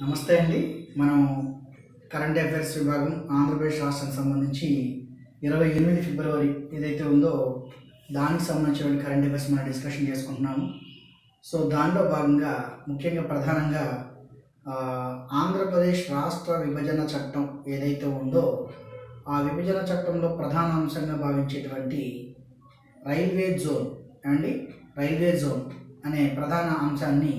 నమస్తే అండి. మనం కరెంట్ అఫైర్స్ విభాగం ఆంధ్రప్రదేశ్ రాష్ట్రానికి సంబంధించి 28 ఫిబ్రవరి ఏదైతే ఉందో దానికి సంబంధించిన కరెంట్ అఫైర్స్ మనం డిస్కషన్ చేసుకుంటున్నాము. సో దాంట్లో భాగంగా ముఖ్యంగా ప్రధానంగా ఆంధ్రప్రదేశ్ రాష్ట్ర విభజన చట్టం ఏదైతే ఉందో ఆ విభజన చట్టంలో ప్రధాన అంశంగా భావించేటువంటి రైల్వే జోన్ అనే ప్రధాన అంశాన్ని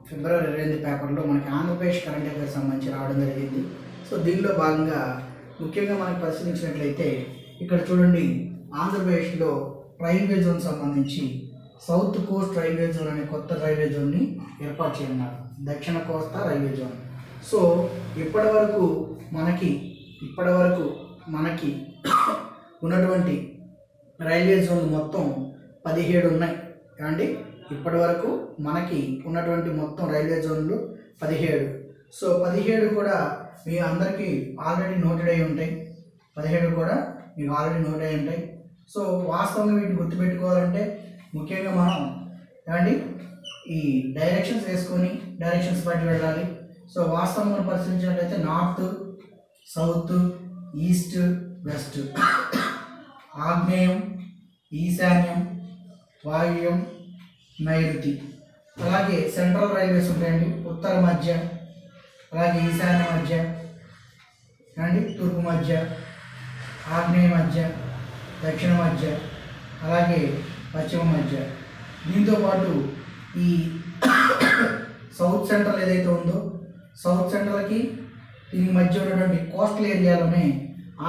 ఫిబ్రవరి 28 పేపర్లో మనకి ఆంధ్రప్రదేశ్ కరెంట్ అఫైర్స్ సంబంధించి రావడం జరిగింది. సో దీనిలో భాగంగా ముఖ్యంగా మనకి పరిశీలించినట్లయితే ఇక్కడ చూడండి, ఆంధ్రప్రదేశ్లో రైల్వే జోన్ సంబంధించి సౌత్ కోస్ట్ రైల్వే జోన్ అనే కొత్త రైల్వే జోన్ని ఏర్పాటు చేయనున్నారు, దక్షిణ కోస్తా రైల్వే జోన్. సో ఇప్పటి వరకు మనకి ఉన్నటువంటి రైల్వే జోన్ మొత్తం 17 ఉన్నాయి అండి. ఇప్పటి వరకు మనకి ఉన్నటువంటి మొత్తం రైల్వే జోన్లు 17. సో 17 కూడా మీ అందరికీ ఆల్రెడీ నోటెడ్ అయి ఉంటాయి. 17 కూడా మీకు ఆల్రెడీ నోట్ అయి ఉంటాయి. సో వాస్తవంగా వీటిని గుర్తుపెట్టుకోవాలంటే ముఖ్యంగా మనం ఏమండి ఈ డైరెక్షన్స్ వేసుకొని డైరెక్షన్స్ బట్టి వెళ్ళాలి. సో వాస్తవంగా మనం పరిశీలించినట్లయితే నార్త్, సౌత్, ఈస్ట్, వెస్ట్, ఆగ్నేయం, ఈశాన్యం, వాయువ్యం, నైరుతి, అలాగే సెంట్రల్ రైల్వేస్ ఉంటాయండి, ఉత్తర మధ్య, అలాగే ఈశాన్య మధ్య అండి, తూర్పు మధ్య, ఆగ్నేయ మధ్య, దక్షిణ మధ్య, అలాగే పశ్చిమ మధ్య. దీంతోపాటు ఈ సౌత్ సెంట్రల్ ఏదైతే ఉందో సౌత్ సెంట్రల్కి దీనికి మధ్య ఉన్నటువంటి కోస్టల్ ఏరియాలోనే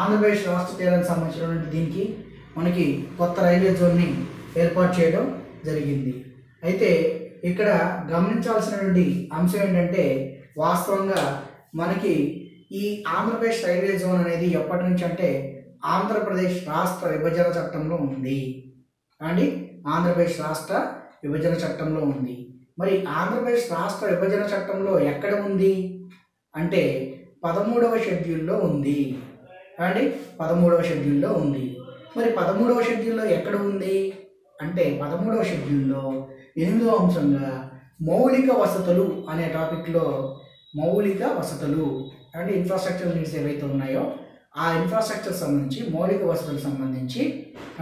ఆంధ్రప్రదేశ్ రాష్ట్ర తీరానికి సంబంధించినటువంటి దీనికి మనకి కొత్త రైల్వే జోన్ని ఏర్పాటు చేయడం జరిగింది. అయితే ఇక్కడ గమనించాల్సినటువంటి అంశం ఏంటంటే వాస్తవంగా మనకి ఈ ఆంధ్రప్రదేశ్ రైల్వే జోన్ అనేది ఎప్పటి నుంచి అంటే ఆంధ్రప్రదేశ్ రాష్ట్ర విభజన చట్టంలో ఉంది అండి. ఆంధ్రప్రదేశ్ రాష్ట్ర విభజన చట్టంలో ఉంది. మరి ఆంధ్రప్రదేశ్ రాష్ట్ర విభజన చట్టంలో ఎక్కడ ఉంది అంటే 13వ షెడ్యూల్లో ఉంది అండి. 13వ షెడ్యూల్లో ఉంది. మరి 13వ షెడ్యూల్లో ఎక్కడ ఉంది అంటే 13వ షెడ్యూల్లో 8వ అంశంగా మౌలిక వసతులు అనే టాపిక్లో మౌలిక వసతులు అంటే ఇన్ఫ్రాస్ట్రక్చర్ నీడ్స్ ఏవైతే ఉన్నాయో ఆ ఇన్ఫ్రాస్ట్రక్చర్ సంబంధించి మౌలిక వసతులకు సంబంధించి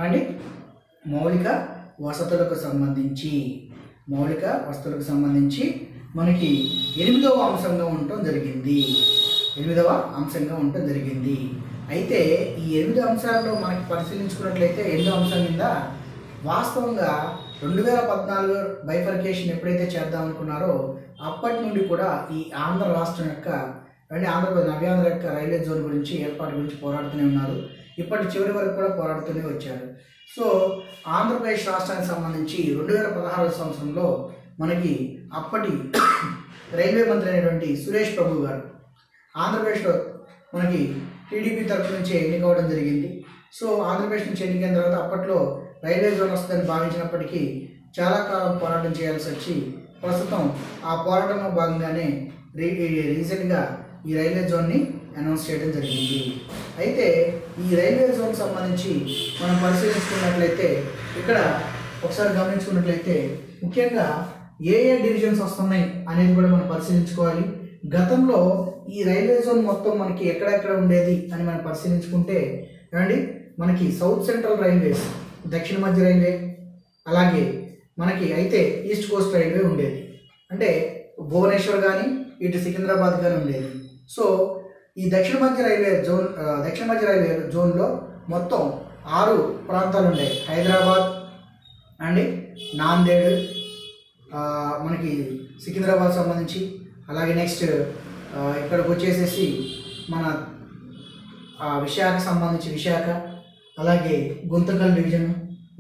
అండి మౌలిక వసతులకు సంబంధించి మనకి 8వ అంశంగా ఉండటం జరిగింది. అయితే ఈ 8 అంశాల్లో మనకి పరిశీలించుకున్నట్లయితే 8వ అంశం కింద వాస్తవంగా 2014 బైఫర్కేషన్ ఎప్పుడైతే చేద్దాం అనుకున్నారో అప్పటి నుండి కూడా ఈ ఆంధ్ర రాష్ట్రం యొక్క ఆంధ్రప్రదేశ్ నవ్యాంధ్ర యొక్క రైల్వే జోన్ గురించి ఏర్పాటు గురించి పోరాడుతూనే ఉన్నారు. ఇప్పటి చివరి వరకు కూడా పోరాడుతూనే వచ్చారు. సో ఆంధ్రప్రదేశ్ రాష్ట్రానికి సంబంధించి 2016 సంవత్సరంలో మనకి అప్పటి రైల్వే మంత్రి అయినటువంటి సురేష్ ప్రభు గారు ఆంధ్రప్రదేశ్లో మనకి టీడీపీ తరఫు నుంచి ఎన్నికవడం జరిగింది. సో ఆంధ్రప్రదేశ్ నుంచి ఎన్నికైన తర్వాత అప్పట్లో రైల్వే జోన్ వస్తుందని భావించినప్పటికీ చాలా కాలం పోరాటం చేయాల్సి వచ్చి ప్రస్తుతం ఆ పోరాటంలో భాగంగానే రీసెంట్గా ఈ రైల్వే జోన్ని అనౌన్స్ చేయడం జరిగింది. అయితే ఈ రైల్వే జోన్ సంబంధించి మనం పరిశీలించుకున్నట్లయితే ఇక్కడ ఒకసారి గమనించుకున్నట్లయితే ముఖ్యంగా ఏ డివిజన్స్ వస్తున్నాయి అనేది కూడా మనం పరిశీలించుకోవాలి. గతంలో ఈ రైల్వే జోన్ మొత్తం మనకి ఎక్కడెక్కడ ఉండేది అని మనం పరిశీలించుకుంటే ఏమండి మనకి సౌత్ సెంట్రల్ రైల్వేస్, దక్షిణ మధ్య రైల్వే, అలాగే మనకి అయితే ఈస్ట్ కోస్ట్ రైల్వే ఉండేది. అంటే భువనేశ్వర్ కానీ ఇటు సికింద్రాబాద్ కానీ ఉండేది. సో ఈ దక్షిణ మధ్య రైల్వే జోన్లో మొత్తం 6 ప్రాంతాలు ఉండేవి. హైదరాబాద్ అండి, నాందేడ్, మనకి సికింద్రాబాద్ సంబంధించి, అలాగే నెక్స్ట్ ఇక్కడికి వచ్చేసేసి మన విశాఖ సంబంధించి విశాఖ, అలాగే గుంతకల్ డివిజన్,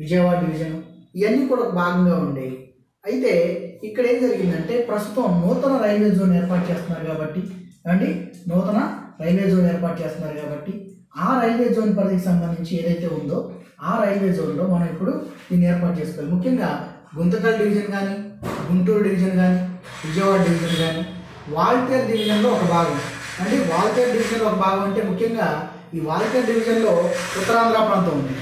విజయవాడ డివిజన్, ఇవన్నీ కూడా ఒక భాగంగా ఉండేవి. అయితే ఇక్కడ ఏం జరిగిందంటే ప్రస్తుతం నూతన రైల్వే జోన్ ఏర్పాటు చేస్తున్నారు కాబట్టి ఆ రైల్వే జోన్ పరిధికి సంబంధించి ఏదైతే ఉందో ఆ రైల్వే జోన్లో మనం ఇప్పుడు దీన్ని ఏర్పాటు చేసుకోవాలి. ముఖ్యంగా గుంతకల్ డివిజన్ కానీ, గుంటూరు డివిజన్ కానీ, విజయవాడ డివిజన్ కానీ, వాల్తేరు డివిజన్లో ఒక భాగం వాల్తేరు డివిజన్లో ఒక భాగం అంటే ముఖ్యంగా ఈ వాల్తేరు డివిజన్లో ఉత్తరాంధ్ర ప్రాంతం ఉంది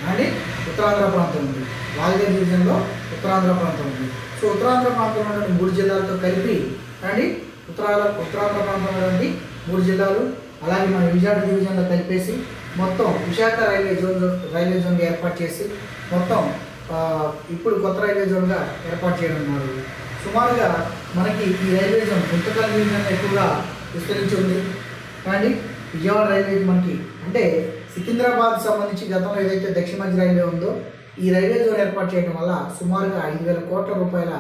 వాల్తేరు డివిజన్లో ఉత్తరాంధ్ర ప్రాంతం ఉంది. సో ఉత్తరాంధ్ర ప్రాంతంలో 3 జిల్లాలతో కలిపి ఉత్తరాంధ్ర ప్రాంతంలో 3 జిల్లాలు, అలాగే మన విజయవాడ డివిజన్లో కలిపేసి మొత్తం విశాఖ రైల్వే జోన్గా ఏర్పాటు చేసి మొత్తం ఇప్పుడు కొత్త రైల్వే జోన్గా ఏర్పాటు చేయనున్నారు. సుమారుగా మనకి ఈ రైల్వే జోన్ గుంతకల్ డివిజన్ ఎక్కువగా విస్తరించి ఉంది. కానీ విజయవాడ రైల్వే మనకి అంటే సికింద్రాబాద్ సంబంధించి గతంలో ఏదైతే దక్షిణ మధ్య రైల్వే ఉందో ఈ రైల్వే జోన్ ఏర్పాటు చేయడం వల్ల సుమారుగా 5,000 కోట్ల రూపాయల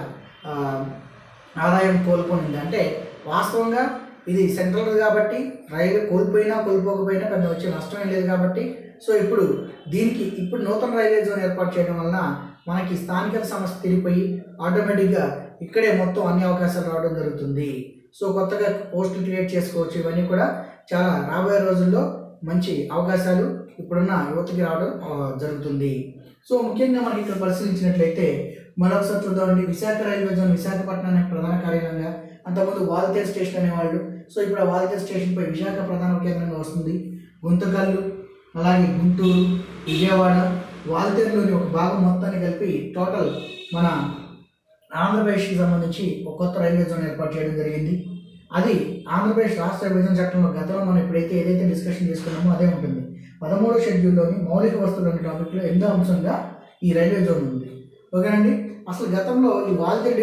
ఆదాయం కోల్పోయింది. అంటే వాస్తవంగా ఇది సెంట్రల్ కాబట్టి రైలు కోల్పోకపోయినా పెద్ద వచ్చే నష్టం లేదు కాబట్టి సో ఇప్పుడు నూతన రైల్వే జోన్ ఏర్పాటు చేయడం వలన మనకి స్థానికత సమస్య తీరిపోయి ఆటోమేటిక్గా ఇక్కడే మొత్తం అన్ని అవకాశాలు రావడం జరుగుతుంది. సో కొత్తగా పోస్టులు క్రియేట్ చేసుకోవచ్చు. ఇవన్నీ కూడా చాలా రాబోయే రోజుల్లో మంచి అవకాశాలు ఇప్పుడున్న యువతకి రావడం జరుగుతుంది. సో ముఖ్యంగా మనకి ఇక్కడ పరిశీలించినట్లయితే మరొకసారి చూద్దామండి. విశాఖ రైల్వే జోన్ విశాఖపట్నానికి ప్రధాన కార్యాలయంగా, అంతకుముందు వాల్తేరు స్టేషన్ అనేవాళ్ళు. సో ఇప్పుడు ఆ వాల్తేరు స్టేషన్పై విశాఖ ప్రధాన కేంద్రంగా వస్తుంది. గుంతకల్లు, అలాగే గుంటూరు, విజయవాడ, వాల్తేరులోని ఒక భాగం మొత్తాన్ని కలిపి టోటల్ మన ఆంధ్రప్రదేశ్కి సంబంధించి ఒక కొత్త రైల్వే జోన్ ఏర్పాటు చేయడం జరిగింది. అది ఆంధ్రప్రదేశ్ రాష్ట్ర విభజన చట్టంలో గతంలో మనం ఏదైతే డిస్కషన్ చేసుకున్నామో అదే ఉంటుంది. 13వ షెడ్యూల్లోని మౌలిక వస్తువులు అనే టాపిక్లో 8వ అంశంగా ఈ రైల్వే జోన్ ఉంది. ఓకేనండి. అసలు గతంలో ఈ వాల్తేరు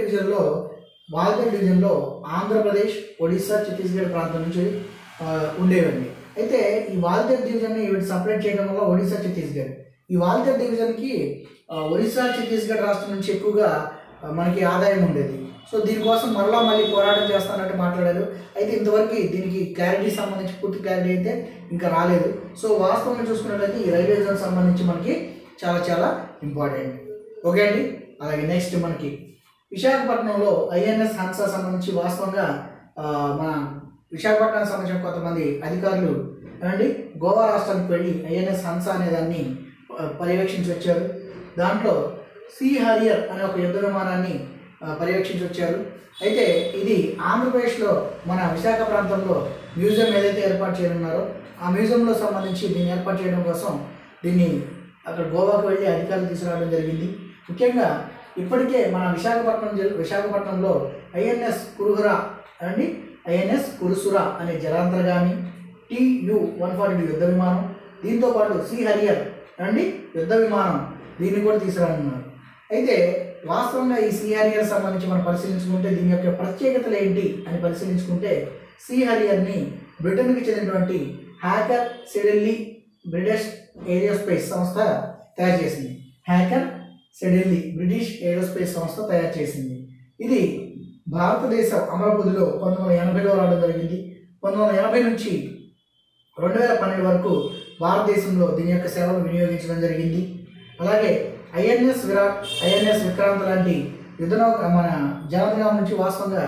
డివిజన్లో ఆంధ్రప్రదేశ్, ఒడిశా, ఛత్తీస్గఢ్ ప్రాంతం నుంచి ఉండేవండి. అయితే ఈ వాల్తేరు డివిజన్ని సపరేట్ చేయడం వల్ల ఒడిశా, ఛత్తీస్గఢ్, ఈ వాల్తేరు డివిజన్కి ఒడిశా, ఛత్తీస్గఢ్ రాష్ట్రం నుంచి ఎక్కువగా మనకి ఆదాయం ఉండేది. సో దీనికోసం మళ్ళీ పోరాటం చేస్తానంటే మాట్లాడారు. అయితే ఇంతవరకు దీనికి క్లారిటీ సంబంధించి పూర్తి క్లారిటీ అయితే ఇంకా రాలేదు. సో వాస్తవంగా చూసుకున్నట్లయితే ఈ రైల్వే జోన్ సంబంధించి మనకి చాలా చాలా ఇంపార్టెంట్. ఓకే అండి. అలాగే నెక్స్ట్ మనకి విశాఖపట్నంలో ఐఎన్ఎస్ హంస సంబంధించి వాస్తవంగా మన విశాఖపట్నానికి సంబంధించిన కొంతమంది అధికారులు అండి గోవా రాష్ట్రానికి వెళ్ళి ఐఎన్ఎస్ హంస అనే దాన్ని పర్యవేక్షించి వచ్చారు. దాంట్లో సీ హారియర్ అనే ఒక యుద్ధ విమానాన్ని పర్యవేక్షించి వచ్చారు. అయితే ఇది ఆంధ్రప్రదేశ్లో మన విశాఖ ప్రాంతంలో మ్యూజియం ఏదైతే ఏర్పాటు చేయనున్నారో ఆ మ్యూజియంలో సంబంధించి దీన్ని ఏర్పాటు చేయడం కోసం దీన్ని అక్కడ గోవాకు వెళ్ళి అధికారులు తీసుకురావడం జరిగింది. ముఖ్యంగా ఇప్పటికే మన విశాఖపట్నంలో ఐఎన్ఎస్ కురుసురా అనే జలాంతర్గామి, TU-142 యుద్ధ విమానం, దీంతో పాటు సీ హరియర్ యుద్ధ విమానం దీన్ని కూడా తీసుకురానున్నారు. అయితే వాస్తవంగా ఈ సీ హరియర్ సంబంధించి మనం పరిశీలించుకుంటే దీని యొక్క ప్రత్యేకతలు ఏంటి అని పరిశీలించుకుంటే సీ హరియర్ని బ్రిటన్కి చెందినటువంటి హ్యాకర్ సెడెల్లీ బ్రిటిష్ ఏరోస్పేస్ సంస్థ తయారు చేసింది. బ్రిటిష్ ఏరోస్పేస్ సంస్థ తయారు చేసింది. ఇది భారతదేశం అమరావతిలో 1980లో రావడం జరిగింది. 1980 నుంచి 2012 వరకు భారతదేశంలో దీని యొక్క సేవలు వినియోగించడం జరిగింది. అలాగే ఐఎన్ఎస్ విక్రాంత్ లాంటి మన జలనౌక నుంచి వాస్తవంగా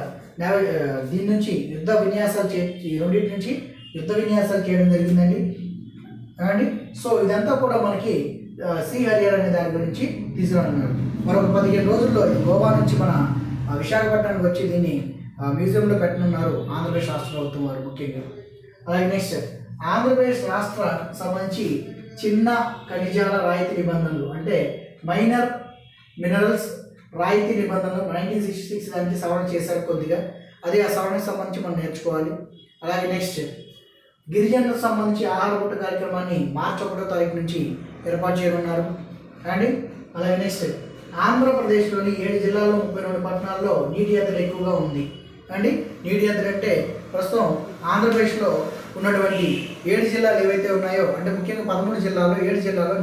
దీని నుంచి యుద్ధ విన్యాసాలు చేయడం జరిగిందండి. సో ఇదంతా కూడా మనకి సీ హరియర్ అనే దాని గురించి తీసుకురానున్నారు. మరొక 15 రోజుల్లో గోవా నుంచి మన విశాఖపట్నానికి వచ్చి దీన్ని మ్యూజియంలో పెట్టనున్నారు ఆంధ్రప్రదేశ్ రాష్ట్ర ప్రభుత్వం వారు ముఖ్యంగా. అలాగే నెక్స్ట్ ఆంధ్రప్రదేశ్ రాష్ట్ర సంబంధించి చిన్న ఖనిజాల రాయితీ నిబంధనలు అంటే మైనర్ మినరల్స్ రాయితీ నిబంధనలు 1966 దానికి సవరణ చేశారు కొద్దిగా. అదే ఆ సవరణకు సంబంధించి మనం నేర్చుకోవాలి. అలాగే నెక్స్ట్ గిరిజనులకు సంబంధించి ఆహార పుట్ట కార్యక్రమాన్ని మార్చి 1వ తారీఖు నుంచి ఏర్పాటు చేయనున్నారు. అలాగే నెక్స్ట్ ఆంధ్రప్రదేశ్లోని 7 జిల్లాల్లో 32 పట్టణాల్లో నీటి ఎద్దడి ఎక్కువగా ఉంది. నీటి ఎద్దడి అంటే ప్రస్తుతం ఆంధ్రప్రదేశ్లో ఉన్నటువంటి 7 జిల్లాలు ఏవైతే ఉన్నాయో అంటే ముఖ్యంగా 13 జిల్లాల్లో 7 జిల్లాల్లో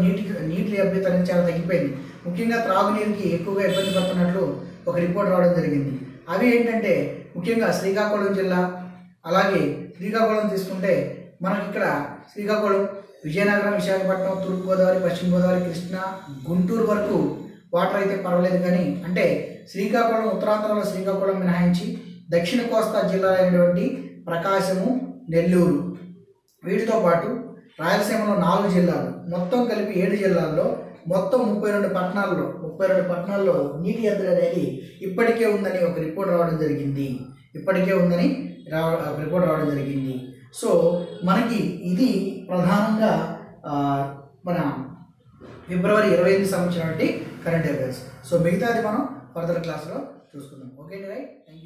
నీటి లభ్యత అనేది చాలా తగ్గిపోయింది. ముఖ్యంగా త్రాగునీరుకి ఎక్కువగా ఇబ్బంది పడుతున్నట్లు ఒక రిపోర్ట్ రావడం జరిగింది. అవి ఏంటంటే ముఖ్యంగా శ్రీకాకుళం జిల్లా, అలాగే శ్రీకాకుళం తీసుకుంటే మనకి ఇక్కడ శ్రీకాకుళం, విజయనగరం, విశాఖపట్నం, తూర్పుగోదావరి, పశ్చిమ గోదావరి, కృష్ణా, గుంటూరు వరకు వాటర్ అయితే పర్వాలేదు. కానీ అంటే శ్రీకాకుళం, ఉత్తరాంధ్రలో శ్రీకాకుళం మినహాయించి దక్షిణ కోస్తా జిల్లాలైనటువంటి ప్రకాశము, నెల్లూరు, వీటితో పాటు రాయలసీమలో 4 జిల్లాలు, మొత్తం కలిపి 7 జిల్లాల్లో మొత్తం 32 పట్టణాల్లో నీటి ఎద్దడి అనేది ఇప్పటికే ఉందని ఒక రిపోర్ట్ రావడం జరిగింది. సో మనకి ఇది ప్రధానంగా మన ఫిబ్రవరి 28 సంబంధించినటువంటి కరెంట్ అఫైర్స్. సో మిగతాది మనం ఫర్దర్ క్లాస్లో చూసుకుందాం. Okay right, thank you.